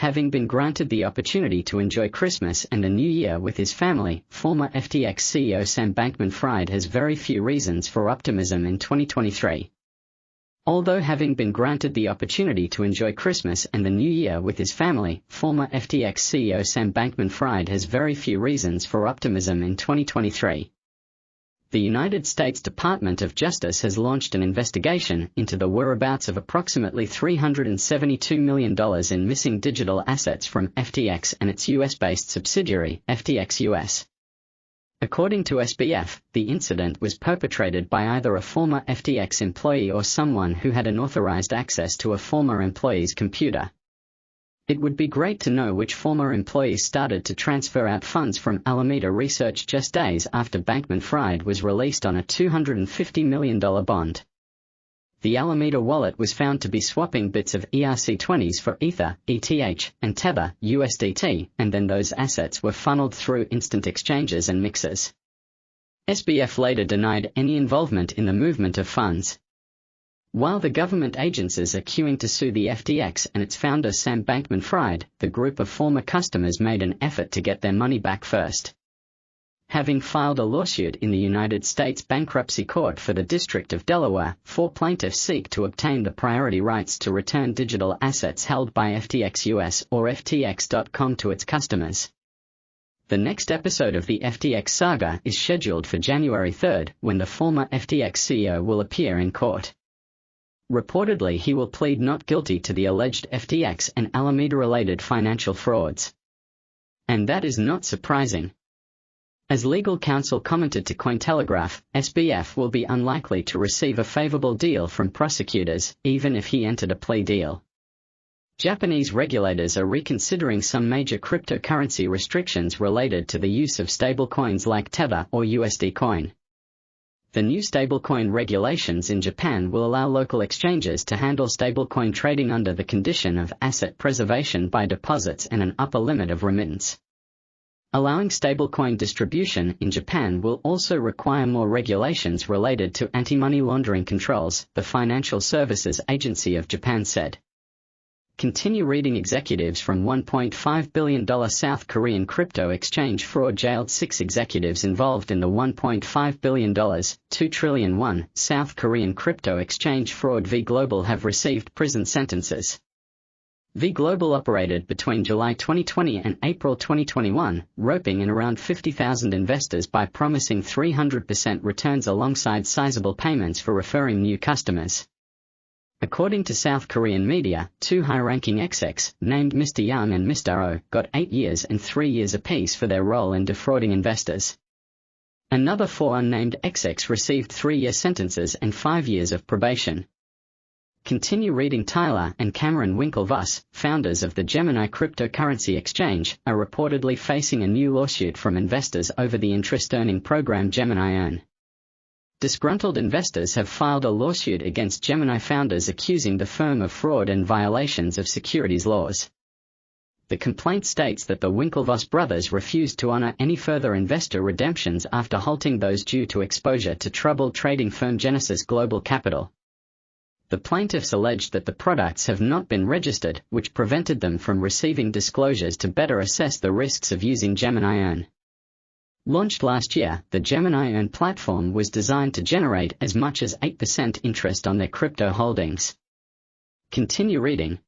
Having been granted the opportunity to enjoy Christmas and a New Year with his family, former FTX CEO Sam Bankman-Fried has very few reasons for optimism in 2023. Although having been granted the opportunity to enjoy Christmas and the New Year with his family, former FTX CEO Sam Bankman-Fried has very few reasons for optimism in 2023. The United States Department of Justice has launched an investigation into the whereabouts of approximately $372 million in missing digital assets from FTX and its US-based subsidiary, FTX US. According to SBF, the incident was perpetrated by either a former FTX employee or someone who had unauthorized access to a former employee's computer. It would be great to know which former employees started to transfer out funds from Alameda Research just days after Bankman-Fried was released on a $250 million bond. The Alameda wallet was found to be swapping bits of ERC20s for Ether, ETH, and Tether, USDT, and then those assets were funneled through instant exchanges and mixers. SBF later denied any involvement in the movement of funds. While the government agencies are queuing to sue the FTX and its founder Sam Bankman-Fried, the group of former customers made an effort to get their money back first. Having filed a lawsuit in the United States Bankruptcy Court for the District of Delaware, 4 plaintiffs seek to obtain the priority rights to return digital assets held by FTX US or FTX.com to its customers. The next episode of the FTX saga is scheduled for January 3, when the former FTX CEO will appear in court. Reportedly, he will plead not guilty to the alleged FTX and Alameda-related financial frauds. And that is not surprising. As legal counsel commented to Cointelegraph, SBF will be unlikely to receive a favorable deal from prosecutors, even if he entered a plea deal. Japanese regulators are reconsidering some major cryptocurrency restrictions related to the use of stablecoins like Tether or USD Coin. The new stablecoin regulations in Japan will allow local exchanges to handle stablecoin trading under the condition of asset preservation by deposits and an upper limit of remittance. Allowing stablecoin distribution in Japan will also require more regulations related to anti-money laundering controls, the Financial Services Agency of Japan said. Continue reading. Executives from $1.5 billion South Korean crypto exchange fraud jailed 6 executives involved in the $1.5 billion, $2 trillion won, South Korean crypto exchange fraud. V Global have received prison sentences. V Global operated between July 2020 and April 2021, roping in around 50,000 investors by promising 300% returns alongside sizable payments for referring new customers. According to South Korean media, 2 high-ranking execs, named Mr. Young and Mr. Oh, got 8 years and 3 years apiece for their role in defrauding investors. Another 4 unnamed execs received 3-year sentences and 5 years of probation. Continue reading. Tyler and Cameron Winklevoss, founders of the Gemini cryptocurrency exchange, are reportedly facing a new lawsuit from investors over the interest-earning program Gemini Earn. Disgruntled investors have filed a lawsuit against Gemini founders accusing the firm of fraud and violations of securities laws. The complaint states that the Winklevoss brothers refused to honor any further investor redemptions after halting those due to exposure to troubled trading firm Genesis Global Capital. The plaintiffs alleged that the products have not been registered, which prevented them from receiving disclosures to better assess the risks of using Gemini Earn. Launched last year, the Gemini Earn platform was designed to generate as much as 8% interest on their crypto holdings. Continue reading.